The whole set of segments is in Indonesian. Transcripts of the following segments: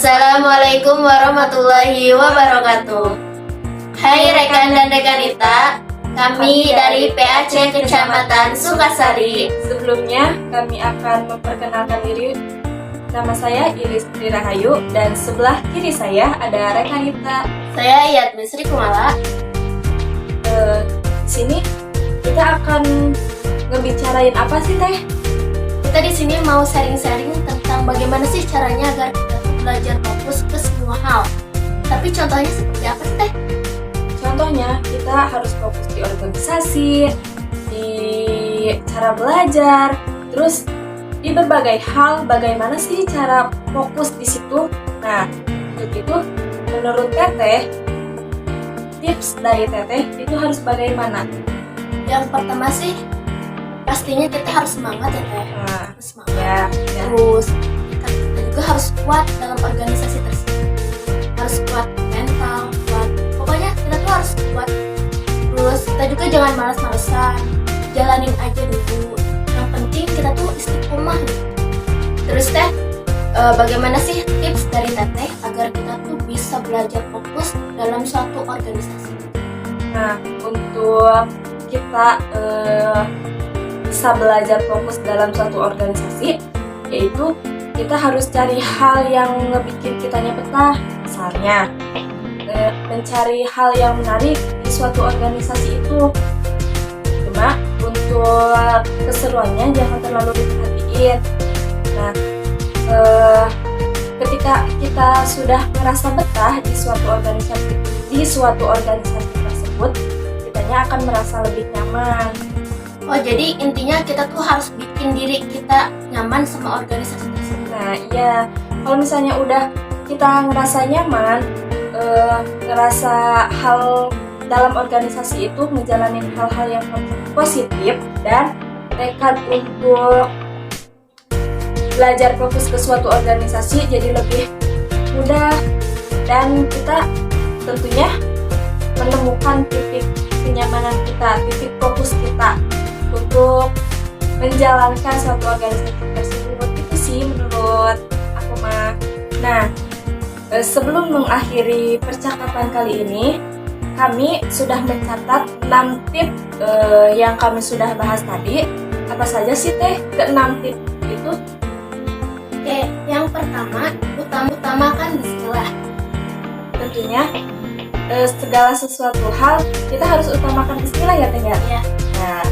Assalamualaikum warahmatullahi wabarakatuh. Hai rekan dan rekanita, kami dari PAC Kecamatan Sukasari. Sebelumnya kami akan memperkenalkan diri. Nama saya Iris Tri Rahayu dan sebelah kiri saya ada rekanita. Saya Yatmi Sri Kumala. Di sini kita akan ngebicarain apa sih Teh? Kita di sini mau sharing-sharing tentang bagaimana sih caranya agar kita tuh belajar fokus ke semua hal. Tapi contohnya seperti apa sih Teh? Contohnya kita harus fokus di organisasi, di cara belajar, terus di berbagai hal. Bagaimana sih cara fokus di situ? Nah, untuk itu menurut Teteh, tips dari Teteh itu harus bagaimana? Yang pertama sih pastinya kita harus semangat ya Teh. Nah, Harus semangat. ya. Terus kita juga harus kuat dalam organisasi tersebut. Harus kuat mental, kuat. Pokoknya kita tuh harus kuat. Terus kita juga jangan malas-malesan. Jalanin aja dulu. Yang penting kita tuh istiqomah. Terus Teh, bagaimana sih tips dari Teteh agar kita tuh bisa belajar fokus dalam suatu organisasi? Nah, untuk kita bisa belajar fokus dalam suatu organisasi, yaitu kita harus cari hal yang ngebikin kitanya betah. Misalnya, mencari hal yang menarik di suatu organisasi itu. Cuma untuk keseruannya jangan terlalu diperhatiin. Nah, ketika kita sudah merasa betah di suatu organisasi tersebut, kitanya akan merasa lebih nyaman. Oh, jadi intinya kita tuh harus bikin diri kita nyaman sama organisasi tersebut. Nah, iya. Kalau misalnya udah kita ngerasa nyaman, ngerasa hal dalam organisasi itu menjalani hal-hal yang positif dan tekad untuk belajar fokus ke suatu organisasi jadi lebih mudah, dan kita tentunya menemukan titik kenyamanan kita, titik fokus kita untuk menjalankan suatu organisasi tersebut. Itu sih menurut aku mah. Nah, sebelum mengakhiri percakapan kali ini, kami sudah mencatat 6 tips yang kami sudah bahas tadi. Apa saja sih Teh ke-6 tips itu? Oke, yang pertama, utamakan bismillah. Tentunya segala sesuatu hal kita harus utamakan bismillah ya Teh ya. Ya. Nah,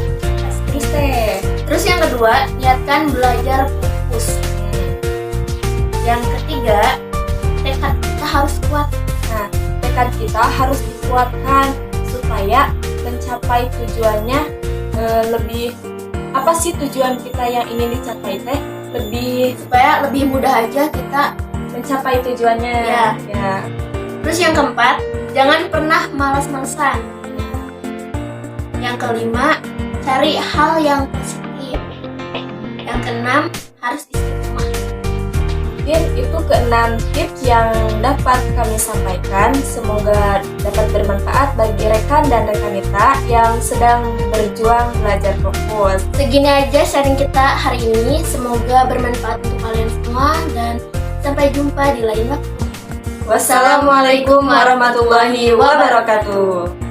terus Teh. Terus yang kedua, niatkan belajar fokus. Yang ketiga, tekad kita harus kuat. Nah, tekad kita harus dikuatkan supaya mencapai tujuannya lebih. Apa sih tujuan kita yang ingin dicapai Teh? Supaya lebih mudah aja kita mencapai tujuannya. Ya. Terus yang keempat, jangan pernah malas-malesan. Yang kelima, cari hal yang positif. Yang keenam, harus istiqomah. Mungkin itu ke-6 tips yang dapat kami sampaikan. Semoga dapat bermanfaat bagi rekan dan rekanita yang sedang berjuang belajar fokus. Segini aja sharing kita hari ini. Semoga bermanfaat untuk kalian semua dan sampai jumpa di lain waktu. Wassalamualaikum warahmatullahi wabarakatuh.